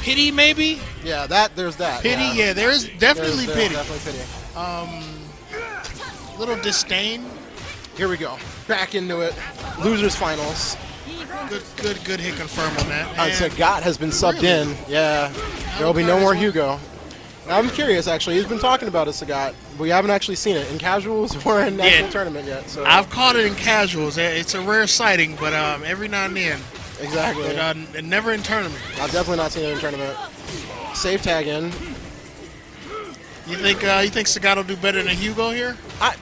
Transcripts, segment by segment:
pity, maybe? Yeah, there's that. Pity, yeah, there is definitely pity. Definitely pity. Little disdain. Here we go. Back into it. Losers finals. Good hit confirm on that. Sagat has been subbed in. Yeah, there will be no more Hugo. I'm curious, actually. He's been talking about a Sagat. We haven't actually seen it in casuals or in national tournament yet. So I've caught it in casuals. It's a rare sighting, but every now and then. Exactly. But never in tournament. I've definitely not seen it in tournament. Save tag in. You think Sagat will do better than Hugo here?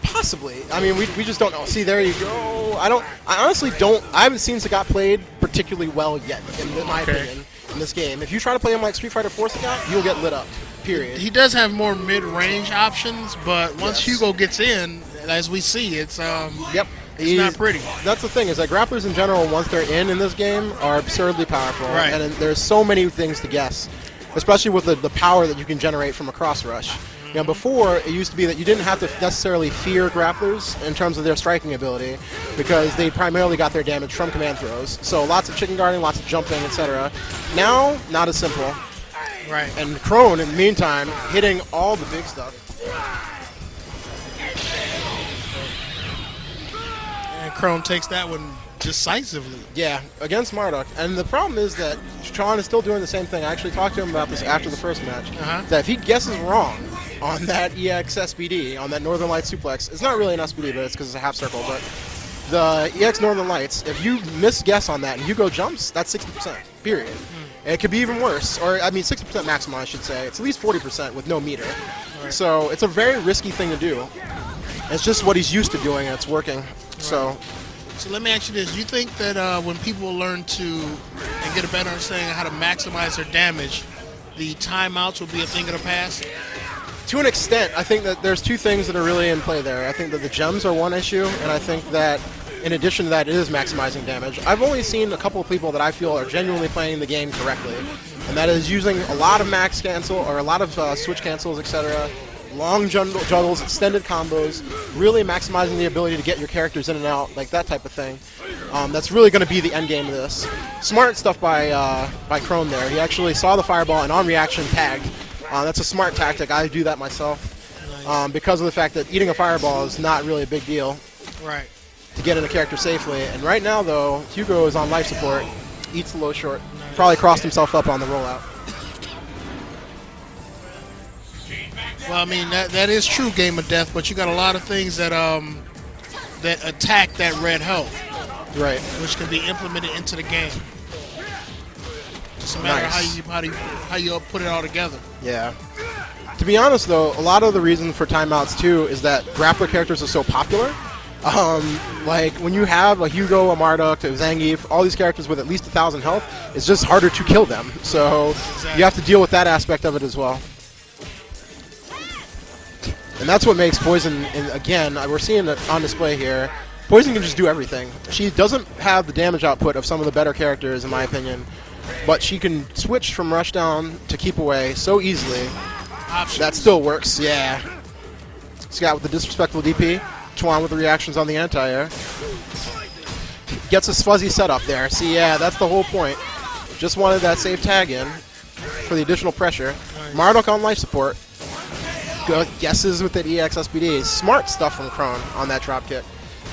Possibly. I mean, we just don't know. See, there you go. I honestly don't. I haven't seen Sagat played particularly well yet, in my opinion, in this game. If you try to play him like Street Fighter 4 Sagat, you'll get lit up. Period. He does have more mid-range options, but once Hugo gets in, as we see, it's It's not pretty. That's the thing, is that grapplers in general, once they're in this game, are absurdly powerful. Right. And there's so many things to guess, especially with the power that you can generate from a cross rush. You know, before, it used to be that you didn't have to necessarily fear grapplers in terms of their striking ability, because they primarily got their damage from command throws. So lots of chicken guarding, lots of jumping, etc. Now, not as simple. Right. And Krone, in the meantime, hitting all the big stuff. And Krone takes that one decisively. Yeah, against Marduk. And the problem is that Sean is still doing the same thing. I actually talked to him about this after the first match. That if he guesses wrong on that EX SBD, on that Northern Lights suplex, it's not really an SBD, but it's because it's a half circle, but the EX Northern Lights, if you misguess on that and Hugo jumps, that's 60%, period. And it could be even worse, or I mean 60% maximum, I should say. It's at least 40% with no meter. Right. So it's a very risky thing to do. It's just what he's used to doing, and it's working. Right. So let me ask you this. Do you think that when people learn to and get a better understanding of how to maximize their damage, the timeouts will be a thing of the past? To an extent, I think that there's two things that are really in play there. I think that the gems are one issue, and I think that in addition to that, it is maximizing damage. I've only seen a couple of people that I feel are genuinely playing the game correctly, and that is using a lot of max cancel or a lot of switch cancels, etc., long juggles, extended combos, really maximizing the ability to get your characters in and out, like that type of thing. That's really going to be the end game of this. Smart stuff by Krone there. He actually saw the fireball and on reaction tagged. That's a smart tactic. I do that myself because of the fact that eating a fireball is not really a big deal. Right. To get in a character safely. And right now, though, Hugo is on life support, eats the low short, probably crossed himself up on the rollout. Well, I mean, that is true, game of death, but you got a lot of things that that attack that red health. Right. Which can be implemented into the game. Just a matter of how you put it all together. Yeah. To be honest, though, a lot of the reason for timeouts, too, is that grappler characters are so popular. Like, when you have a Hugo, a Marduk, a Zangief, all these characters with at least 1,000 health, it's just harder to kill them. So you have to deal with that aspect of it as well. And that's what makes Poison, and again, we're seeing it on display here, Poison can just do everything. She doesn't have the damage output of some of the better characters, in my opinion, but she can switch from rushdown to keep away so easily. Options. That still works, yeah. Scott with the disrespectful DP. Chuan with the reactions on the anti-air. Gets his fuzzy setup there. See, yeah, that's the whole point. Just wanted that save tag in for the additional pressure. Nice. Marduk on life support. Guesses with that EX SBD. Smart stuff from Krone on that drop kick.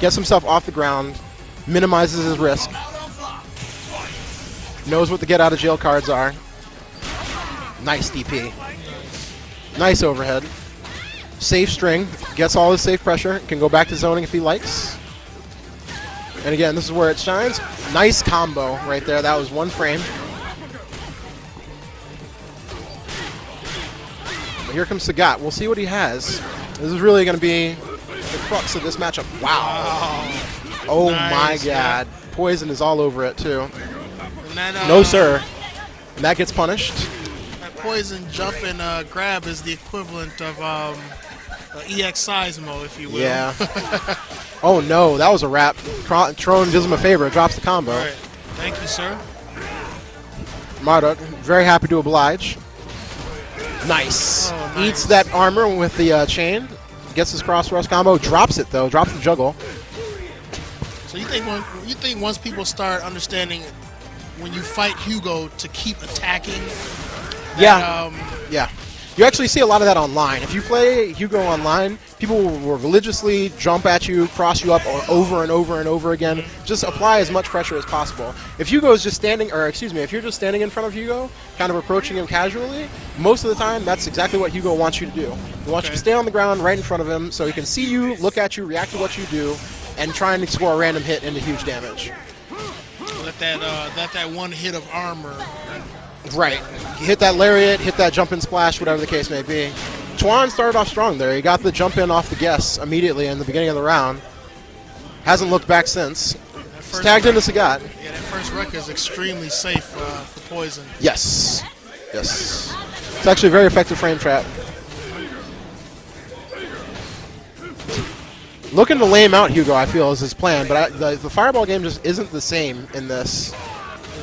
Gets himself off the ground. Minimizes his risk. Knows what the get out of jail cards are. Nice DP. Nice overhead. Safe string, gets all his safe pressure, can go back to zoning if he likes. And again, this is where it shines. Nice combo right there. That was one frame. But here comes Sagat. We'll see what he has. This is really going to be the crux of this matchup. Wow. Oh nice, my God. Yeah. Poison is all over it, too. Then, no, sir. And that gets punished. That Poison jump and grab is the equivalent of EX Seismo, if you will. Yeah. Oh, no. That was a wrap. Krone does him a favor. Drops the combo. All right. Thank you, sir. Marduk, very happy to oblige. Nice. Oh, nice. Eats that armor with the chain. Gets his cross rush combo. Drops it, though. Drops the juggle. So you think once people start understanding when you fight Hugo to keep attacking Yeah. Yeah. You actually see a lot of that online. If you play Hugo online, people will religiously jump at you, cross you up over and over and over again. Just apply as much pressure as possible. If Hugo is just standing, or excuse me, if you're just standing in front of Hugo, kind of approaching him casually, most of the time that's exactly what Hugo wants you to do. He wants you to stay on the ground right in front of him so he can see you, look at you, react to what you do, and try and score a random hit into huge damage. Let that one hit of armor. Right. Hit that lariat, hit that jump in splash, whatever the case may be. Tuan started off strong there. He got the jump in off the guess immediately in the beginning of the round. Hasn't looked back since. He's tagged into Sagat. Yeah, that first record is extremely safe for poison. Yes. Yes. It's actually a very effective frame trap. Looking to lame out Hugo, I feel, is his plan, but the fireball game just isn't the same in this.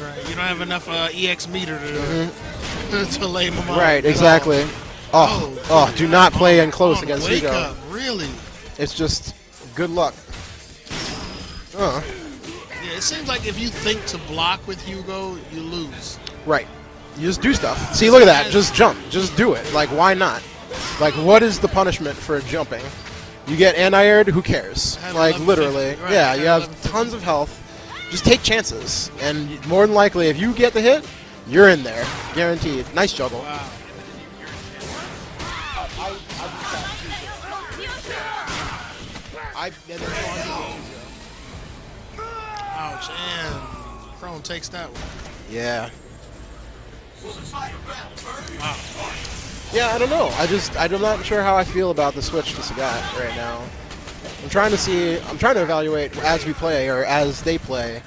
Right. You don't have enough EX meter to lame him out. Right, exactly. Oh, do not play in close against wake Hugo. Up, really? It's just good luck. Yeah, it seems like if you think to block with Hugo, you lose. Right. You just do stuff. See, look at that. Just jump. Just do it. Like, why not? Like, what is the punishment for jumping? You get anti-aired, who cares? Like, literally. Right, yeah, you have tons of health. Just take chances. And more than likely, if you get the hit, you're in there. Guaranteed. Nice juggle. Wow. Ouch, and Krone takes that one. Yeah. Wow. Yeah, I don't know. I'm not sure how I feel about the switch to Sagat right now. I'm trying to evaluate as we play or as they play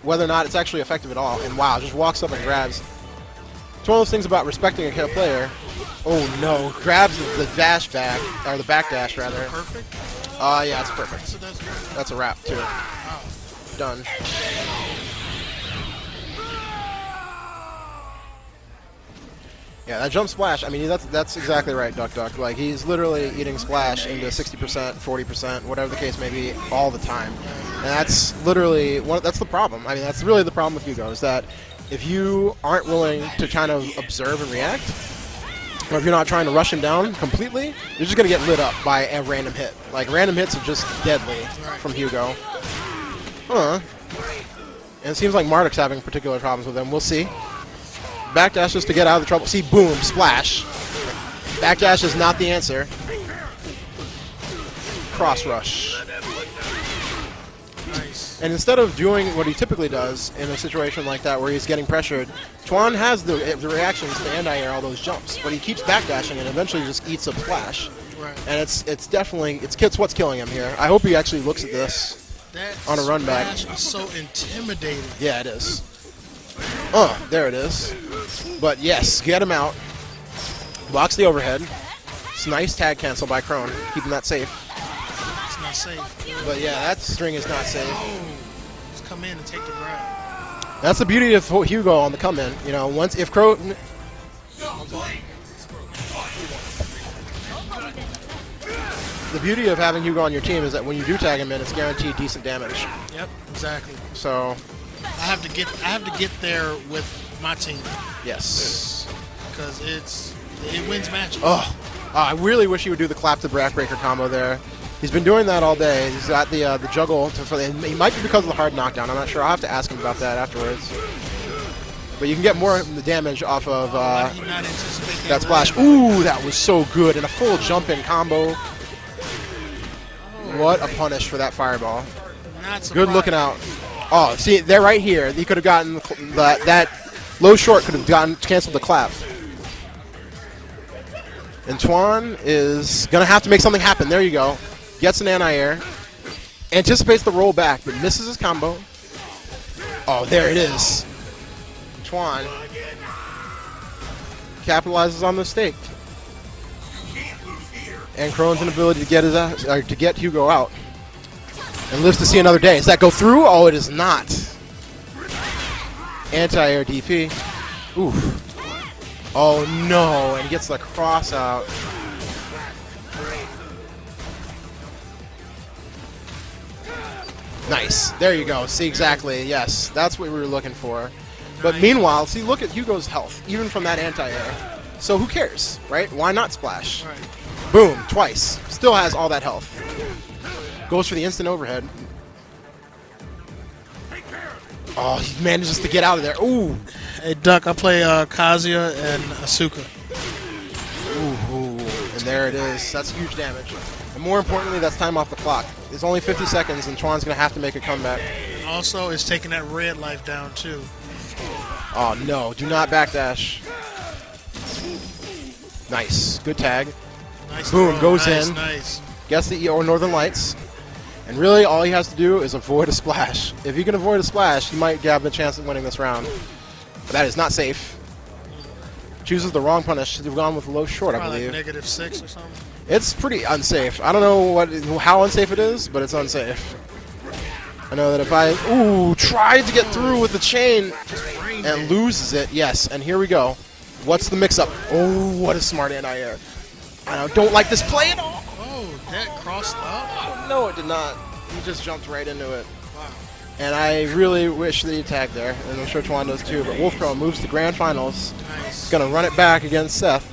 whether or not it's actually effective at all. And wow, just walks up and grabs. It's one of those things about respecting a player. Oh no, grabs the dash back, or the back dash rather. Perfect? Yeah, it's perfect. That's a wrap too. Wow. Done. Yeah, that jump splash, I mean, that's exactly right, Duck Duck. Like, he's literally eating splash into 60%, 40%, whatever the case may be, all the time. And that's literally, that's the problem. I mean, that's really the problem with Hugo, is that if you aren't willing to kind of observe and react, or if you're not trying to rush him down completely, you're just going to get lit up by a random hit. Like, random hits are just deadly from Hugo. And it seems like Marduk's having particular problems with him. We'll see. Backdash just to get out of the trouble. See, boom, splash. Backdash is not the answer. Cross rush. Nice. And instead of doing what he typically does in a situation like that where he's getting pressured, Tuan has the reactions to anti-air all those jumps, but he keeps backdashing and eventually just eats a splash. Right. And it's definitely what's killing him here. I hope he actually looks at this on a run back. That is so intimidating. Yeah, it is. There it is. But yes, get him out. Blocks the overhead. It's a nice tag cancel by Krone, keeping that safe. It's not safe. But yeah, that string is not safe. Just come in and take the grab. That's the beauty of Hugo on the come in. You know, if Krone. The beauty of having Hugo on your team is that when you do tag him in, it's guaranteed decent damage. Yep, exactly. So I have to get there with my team. Yes. Because it wins matches. I really wish he would do the clap to backbreaker combo there. He's been doing that all day. He's got the juggle. He might be because of the hard knockdown. I'm not sure. I'll have to ask him about that afterwards. But you can get more of the damage off of that splash. Ooh, that was so good. And a full jump-in combo. What a punish for that fireball. Good looking out. Oh, see, they're right here. He could have gotten that low short could have canceled the clap. And Tuan is going to have to make something happen. There you go. Gets an anti-air. Anticipates the roll back, but misses his combo. Oh, there it is. Tuan capitalizes on the mistake. And Krone's inability to get Hugo out. And lives to see another day. Does that go through? Oh, it is not. Anti-air DP. Oof. Oh, no. And he gets the cross out. Nice. There you go. See, exactly. Yes, that's what we were looking for. But meanwhile, see, look at Hugo's health, even from that anti-air. So who cares, right? Why not splash? Right. Boom, twice. Still has all that health. Goes for the instant overhead. Oh, he manages to get out of there. Ooh. Hey, Duck, I play Kazuya and Asuka. Ooh. And there it is. That's huge damage. And more importantly, that's time off the clock. It's only 50 seconds, and Chuan's going to have to make a comeback. Also, it's taking that red life down, too. Oh, no. Do not backdash. Nice. Good tag. Nice Boom, throw. goes Nice, in. Nice. Gets the EO Northern Lights. And really, all he has to do is avoid a splash. If he can avoid a splash, he might have a chance of winning this round. But that is not safe. Chooses the wrong punish. Should have gone with low short, I Probably believe. like -6 or something. It's pretty unsafe. I don't know how unsafe it is, but it's unsafe. I know that if I... Ooh, tried to get through with the chain and loses it. Yes, and here we go. What's the mix-up? Oh, what a smart anti-air. I don't like this play at all. Oh, that crossed up? Oh, no, it did not. He just jumped right into it. Wow. And I really wish that he tagged there, and I'm sure Chuan does too. But Wolfkrone moves to Grand Finals. Nice. He's going to run it back against Seth.